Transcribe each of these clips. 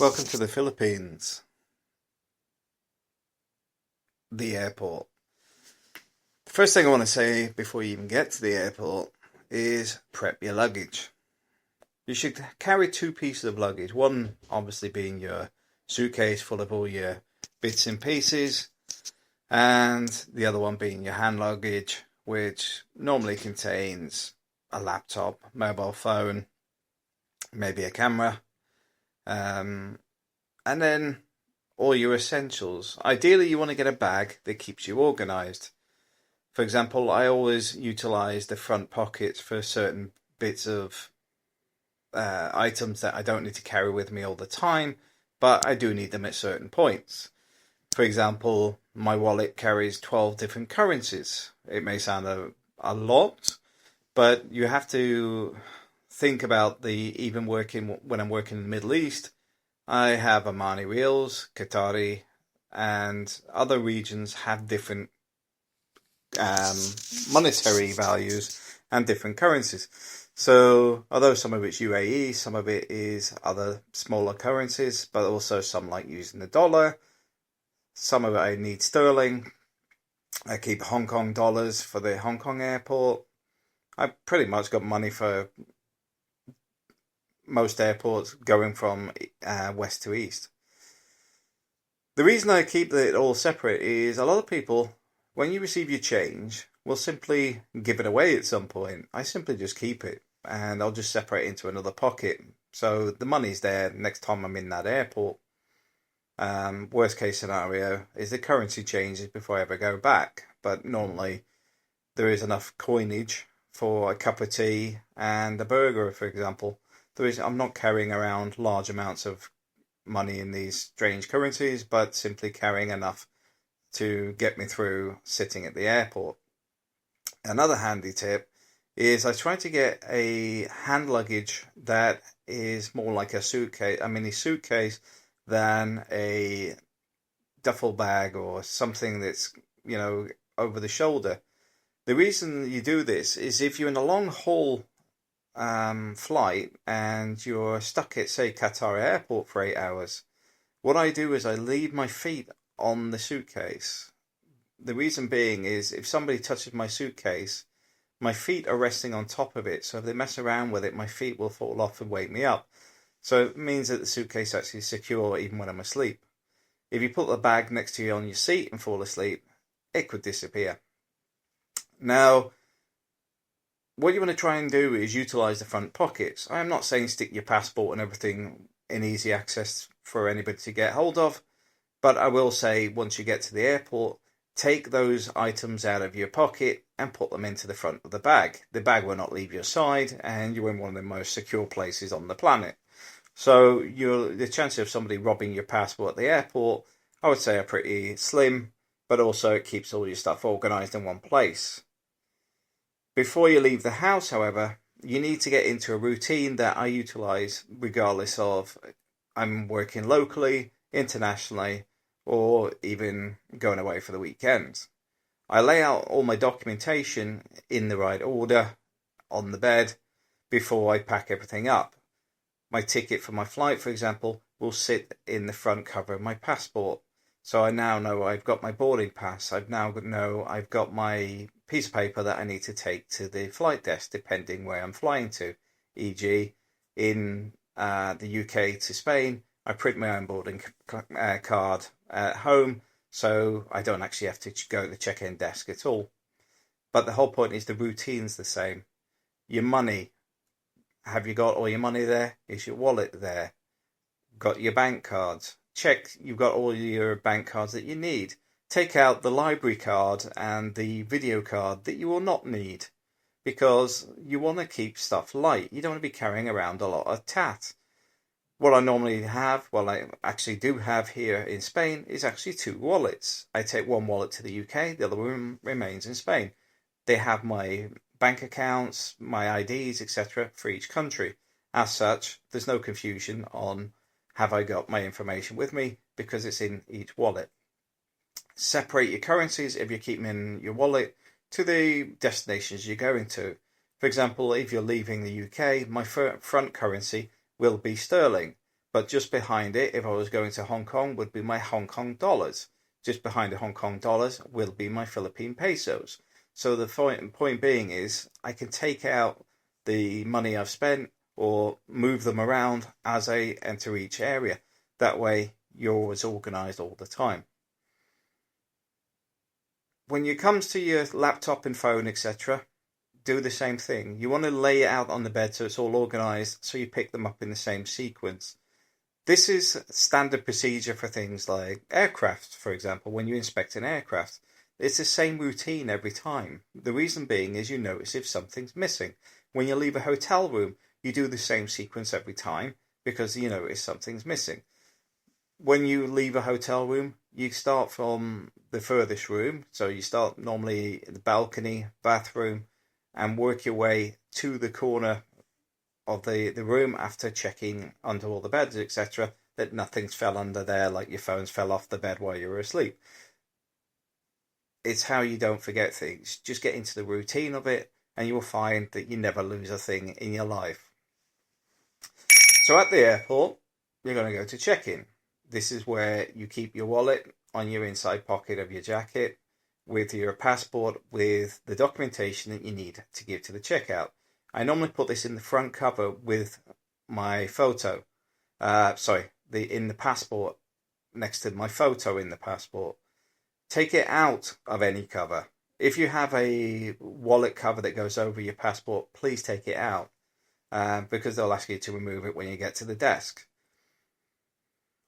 Welcome to the Philippines, the airport. The first thing I want to say before you even get to the airport is prep your luggage. You should carry two pieces of luggage, one obviously being your suitcase full of all your bits and pieces, and the other one being your hand luggage, which normally contains a laptop, mobile phone, maybe a camera, and then all your essentials. Ideally, you want to get a bag that keeps you organised. For example, I always utilise the front pockets for certain bits of items that I don't need to carry with me all the time, but I do need them at certain points. For example, my wallet carries 12 different currencies. It may sound a lot, but you have to think about even when I'm working in the Middle East. I have Omani Reals, Qatari, and other regions have different monetary values and different currencies. So, although some of it's UAE, some of it is other smaller currencies, but also some like using the dollar. Some of it I need sterling. I keep Hong Kong dollars for the Hong Kong airport. I've pretty much got money for most airports going from west to east. The reason I keep it all separate is a lot of people, when you receive your change, will simply give it away at some point. I simply just keep it and I'll just separate it into another pocket. So the money's there next time I'm in that airport. Worst case scenario is the currency changes before I ever go back. But normally there is enough coinage for a cup of tea and a burger, for example. I'm not carrying around large amounts of money in these strange currencies, but simply carrying enough to get me through sitting at the airport. Another handy tip is I try to get a hand luggage that is more like a mini suitcase, than a duffel bag or something that's, over the shoulder. The reason you do this is if you're in a long haul flight and you're stuck at, say, Qatar airport for 8 hours, what I do is I leave my feet on the suitcase. The reason being is if somebody touches my suitcase, my feet are resting on top of it, so if they mess around with it, my feet will fall off and wake me up. So it means that the suitcase actually is secure even when I'm asleep. If you put the bag next to you on your seat and fall asleep, it could disappear. Now, what you want to try and do is utilise the front pockets. I am not saying stick your passport and everything in easy access for anybody to get hold of, but I will say once you get to the airport, take those items out of your pocket and put them into the front of the bag. The bag will not leave your side and you're in one of the most secure places on the planet. So the chances of somebody robbing your passport at the airport, I would say, are pretty slim, but also it keeps all your stuff organised in one place. Before you leave the house, however, you need to get into a routine that I utilise regardless of I'm working locally, internationally, or even going away for the weekend. I lay out all my documentation in the right order on the bed before I pack everything up. My ticket for my flight, for example, will sit in the front cover of my passport. So I now know I've got my boarding pass. I've got my piece of paper that I need to take to the flight desk, depending where I'm flying to. E.g., in the UK to Spain, I print my own boarding card at home, so I don't actually have to go to the check-in desk at all. But the whole point is the routine's the same. Your money. Have you got all your money there? Is your wallet there? Got your bank cards? Check you've got all your bank cards that you need. Take out the library card and the video card that you will not need, because you want to keep stuff light. You don't want to be carrying around a lot of tat. What I normally have, I actually do have here in Spain, is actually two wallets. I take one wallet to the UK, the other one remains in Spain. They have my bank accounts, my IDs, etc. for each country. As such, there's no confusion on have I got my information with me, because it's in each wallet. Separate your currencies if you're keeping in your wallet to the destinations you're going to. For example, if you're leaving the UK, my front currency will be sterling. But just behind it, if I was going to Hong Kong, would be my Hong Kong dollars. Just behind the Hong Kong dollars will be my Philippine pesos. So the point being is I can take out the money I've spent or move them around as I enter each area. That way you're always organised all the time. When it comes to your laptop and phone, etc., do the same thing. You want to lay it out on the bed so it's all organised, so you pick them up in the same sequence. This is standard procedure for things like aircraft, for example. When you inspect an aircraft, it's the same routine every time. The reason being is you notice if something's missing. When you leave a hotel room, you do the same sequence every time because you notice something's missing. When you leave a hotel room, you start from the furthest room. So you start normally in the balcony, bathroom, and work your way to the corner of the room after checking under all the beds, etc., that nothing's fell under there, like your phones fell off the bed while you were asleep. It's how you don't forget things. Just get into the routine of it, and you will find that you never lose a thing in your life. So at the airport, you're going to go to check-in. This is where you keep your wallet on your inside pocket of your jacket with your passport, with the documentation that you need to give to the checkout. I normally put this in the front cover with my photo. In the passport, next to my photo in the passport. Take it out of any cover. If you have a wallet cover that goes over your passport, please take it out because they'll ask you to remove it when you get to the desk.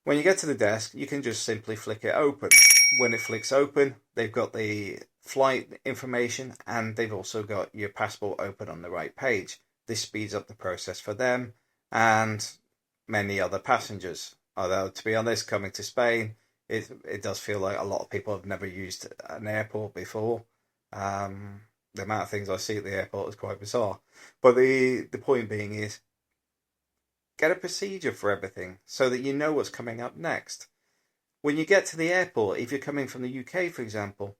When you get to the desk, you can just simply flick it open. When it flicks open, they've got the flight information and they've also got your passport open on the right page. This speeds up the process for them and many other passengers. Although, to be honest, coming to Spain, it does feel like a lot of people have never used an airport before. The amount of things I see at the airport is quite bizarre. But the point being is, get a procedure for everything so that you know what's coming up next. When you get to the airport, if you're coming from the UK, for example,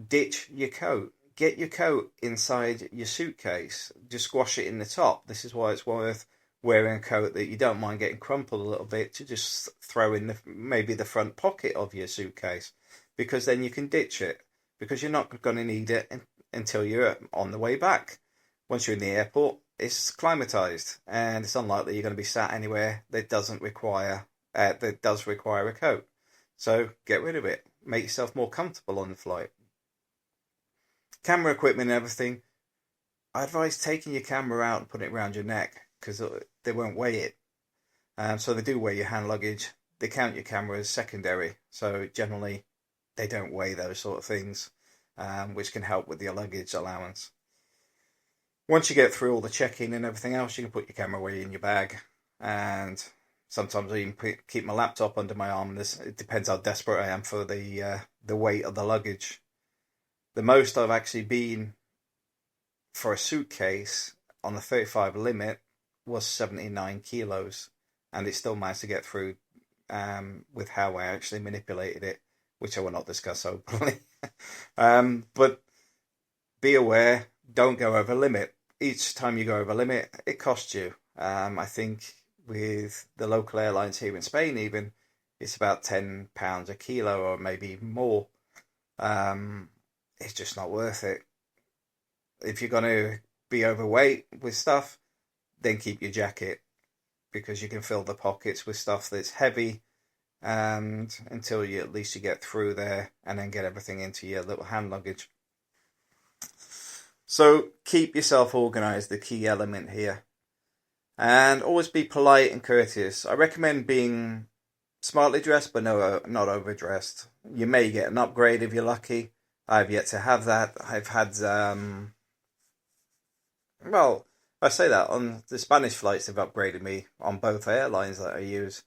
ditch your coat. Get your coat inside your suitcase. Just squash it in the top. This is why it's worth wearing a coat that you don't mind getting crumpled a little bit to just throw in maybe the front pocket of your suitcase, because then you can ditch it, because you're not going to need it until you're on the way back. Once you're in the airport, it's climatized and it's unlikely you're going to be sat anywhere that does require a coat. So get rid of it. Make yourself more comfortable on the flight. Camera equipment and everything. I advise taking your camera out and putting it around your neck because they won't weigh it. So they do weigh your hand luggage. They count your camera as secondary. So generally they don't weigh those sort of things, which can help with your luggage allowance. Once you get through all the check-in and everything else, you can put your camera away in your bag. And sometimes I even keep my laptop under my arm. It depends how desperate I am for the weight of the luggage. The most I've actually been for a suitcase on the 35 limit was 79 kilos. And it still managed to get through with how I actually manipulated it, which I will not discuss openly. But be aware, don't go over limit. Each time you go over limit, it costs you. I think with the local airlines here in Spain even, it's about £10 a kilo or maybe more. It's just not worth it. If you're going to be overweight with stuff, then keep your jacket, because you can fill the pockets with stuff that's heavy, and until you at least you get through there and then get everything into your little hand luggage. So keep yourself organised, the key element here. And always be polite and courteous. I recommend being smartly dressed, but not overdressed. You may get an upgrade if you're lucky. I've yet to have that. I've had, I say that, on the Spanish flights they've upgraded me on both airlines that I use.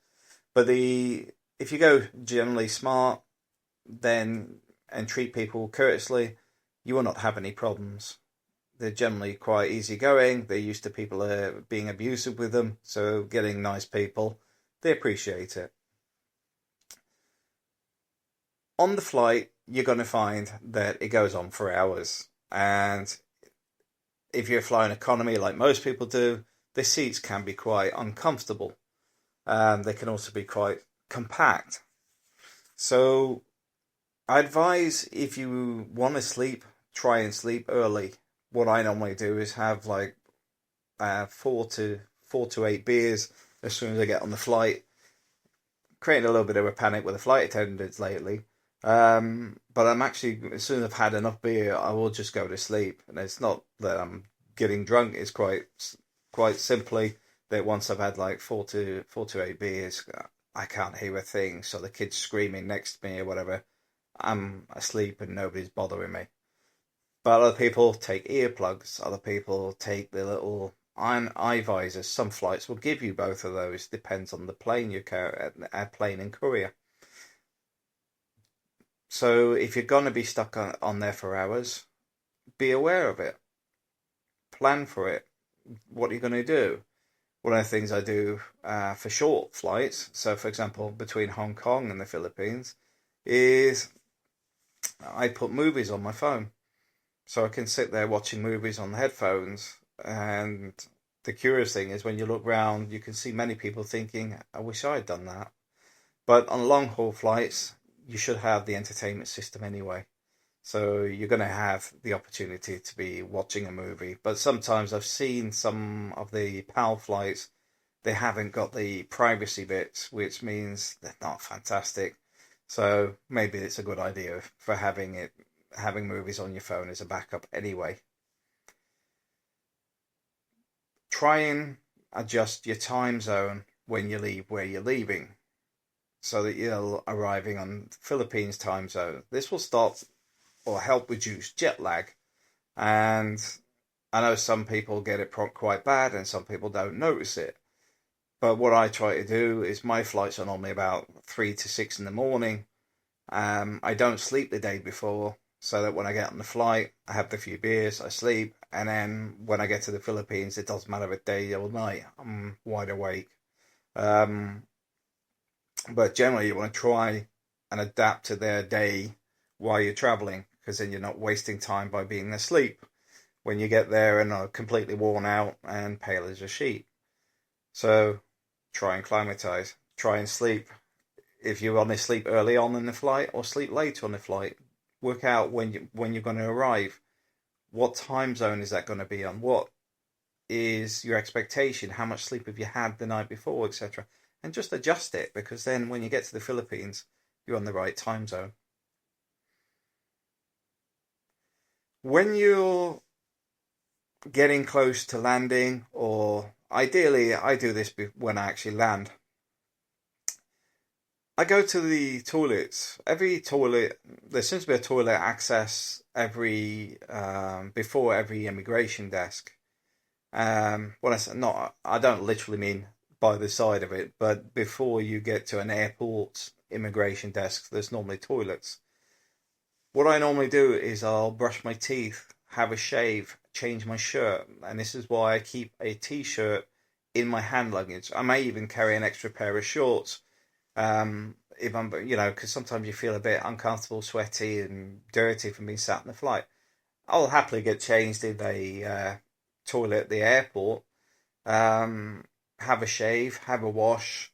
But if you go generally smart, then and treat people courteously, you will not have any problems. They're generally quite easygoing. They're used to people being abusive with them, so getting nice people, they appreciate it. On the flight, you're going to find that it goes on for hours. And if you're flying economy like most people do, the seats can be quite uncomfortable. They can also be quite compact. So I advise, if you want to sleep, try and sleep early. What I normally do is have like 4 to 8 beers as soon as I get on the flight, creating a little bit of a panic with the flight attendants lately. But I'm actually, as soon as I've had enough beer, I will just go to sleep. And it's not that I'm getting drunk; it's quite simply that once I've had like 4 to 8 beers, I can't hear a thing. So the kids screaming next to me or whatever, I'm asleep and nobody's bothering me. But other people take earplugs. Other people take the little iron eye visors. Some flights will give you both of those. Depends on the plane you carry, plane and courier. So if you're gonna be stuck on there for hours, be aware of it. Plan for it. What are you gonna do? One of the things I do for short flights, so for example between Hong Kong and the Philippines, is I put movies on my phone. So I can sit there watching movies on the headphones. And the curious thing is when you look round, you can see many people thinking, I wish I had done that. But on long haul flights, you should have the entertainment system anyway. So you're going to have the opportunity to be watching a movie. But sometimes I've seen some of the PAL flights, they haven't got the privacy bits, which means they're not fantastic. So maybe it's a good idea for having movies on your phone as a backup anyway. Try and adjust your time zone when you leave where you're leaving, so that you're arriving on Philippines time zone. This will stop or help reduce jet lag. And I know some people get it quite bad and some people don't notice it. But what I try to do is, my flights are normally about 3 to 6 in the morning. I don't sleep the day before, so that when I get on the flight, I have the few beers, I sleep, and then when I get to the Philippines, it doesn't matter if it's day or night, I'm wide awake. Um, but generally, you want to try and adapt to their day while you're traveling, because then you're not wasting time by being asleep when you get there and are completely worn out and pale as a sheet. So try and climatize, try and sleep. If you want to sleep early on in the flight or sleep later on the flight, work out when you're going to arrive. What time zone is that going to be on? What is your expectation? How much sleep have you had the night before, etc. And just adjust it, because then when you get to the Philippines, you're on the right time zone. When you're getting close to landing, or ideally, I do this when I actually land. I go to the toilets. Every toilet, there seems to be a toilet access before every immigration desk. When I say not, I don't literally mean by the side of it, but before you get to an airport immigration desk, there's normally toilets. What I normally do is I'll brush my teeth, have a shave, change my shirt, and this is why I keep a t-shirt in my hand luggage. I may even carry an extra pair of shorts. If I'm, because sometimes you feel a bit uncomfortable, sweaty, and dirty from being sat in the flight. I'll happily get changed in a toilet at the airport, have a shave, have a wash,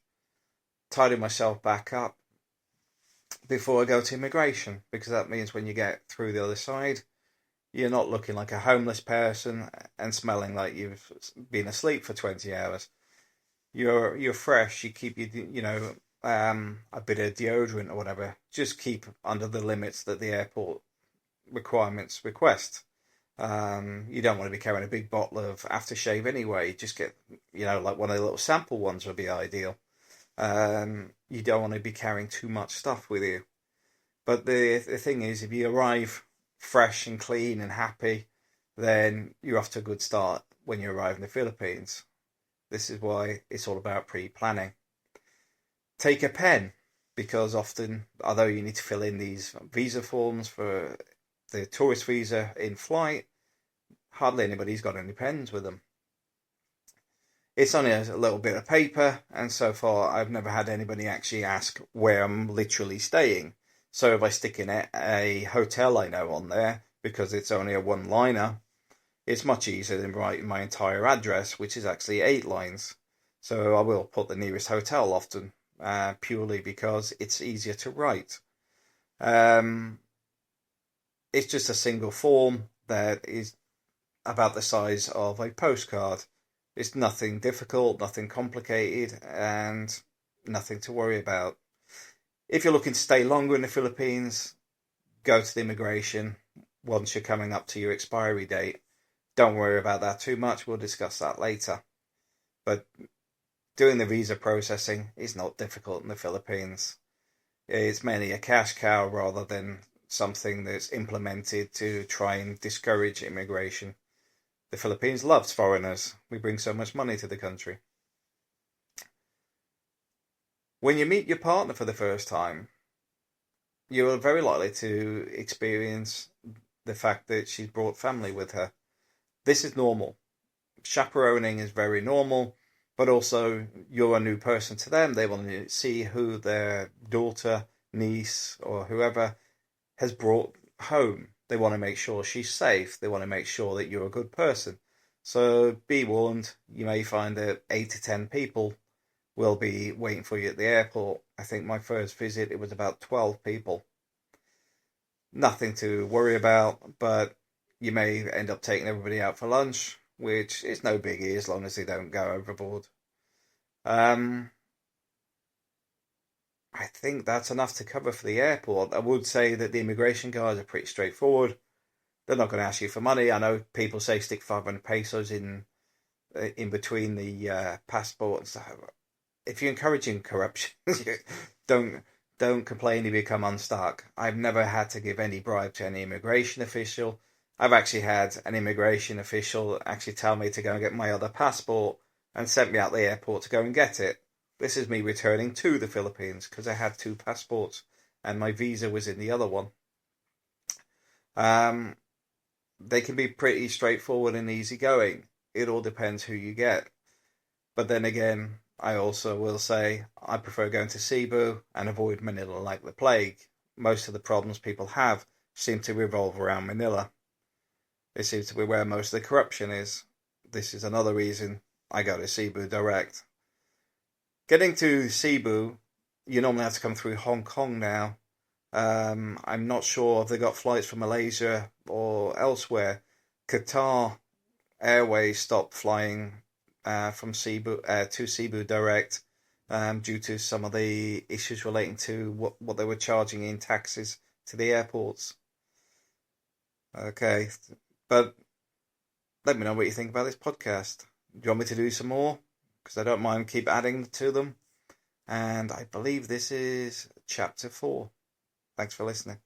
tidy myself back up before I go to immigration, because that means when you get through the other side, you're not looking like a homeless person and smelling like you've been asleep for 20 hours. You're fresh. You keep a bit of deodorant or whatever. Just keep under the limits that the airport requirements request. You don't want to be carrying a big bottle of aftershave anyway. Just get, like one of the little sample ones would be ideal. You don't want to be carrying too much stuff with you. But the thing is, if you arrive fresh and clean and happy, then you're off to a good start when you arrive in the Philippines. This is why it's all about pre-planning. Take a pen, because often, although you need to fill in these visa forms for the tourist visa in flight, hardly anybody's got any pens with them. It's only a little bit of paper, and so far I've never had anybody actually ask where I'm literally staying. So if I stick in a hotel I know on there, because it's only a one-liner, it's much easier than writing my entire address, which is actually 8 lines. So I will put the nearest hotel often, purely because it's easier to write. Um, it's just a single form that is about the size of a postcard. It's nothing difficult, nothing complicated, and nothing to worry about. If you're looking to stay longer in the Philippines, go to the immigration once you're coming up to your expiry date. Don't worry about that too much. We'll discuss that later. But doing the visa processing is not difficult in the Philippines. It's mainly a cash cow rather than something that's implemented to try and discourage immigration. The Philippines loves foreigners. We bring so much money to the country. When you meet your partner for the first time, you're very likely to experience the fact that she's brought family with her. This is normal. Chaperoning is very normal, but also you're a new person to them. They want to see who their daughter, niece, or whoever has brought home. They want to make sure she's safe. They want to make sure that you're a good person. So be warned, you may find that 8 to 10 people will be waiting for you at the airport. I think my first visit, it was about 12 people. Nothing to worry about, but you may end up taking everybody out for lunch, which is no biggie as long as they don't go overboard. I think that's enough to cover for the airport. I would say that the immigration guys are pretty straightforward. They're not going to ask you for money. I know people say stick 500 pesos in between the passport and stuff. If you're encouraging corruption, don't complain if you become unstuck. I've never had to give any bribe to any immigration official. I've actually had an immigration official actually tell me to go and get my other passport and sent me out the airport to go and get it. This is me returning to the Philippines because I had two passports and my visa was in the other one. They can be pretty straightforward and easygoing. It all depends who you get. But then again, I also will say I prefer going to Cebu and avoid Manila like the plague. Most of the problems people have seem to revolve around Manila. It seems to be where most of the corruption is. This is another reason I go to Cebu direct. Getting to Cebu, you normally have to come through Hong Kong now. I'm not sure if they got flights from Malaysia or elsewhere. Qatar Airways stopped flying from Cebu to Cebu direct due to some of the issues relating to what they were charging in taxes to the airports. Okay, but let me know what you think about this podcast. Do you want me to do some more? Because I don't mind keep adding to them. And I believe this is chapter 4. Thanks for listening.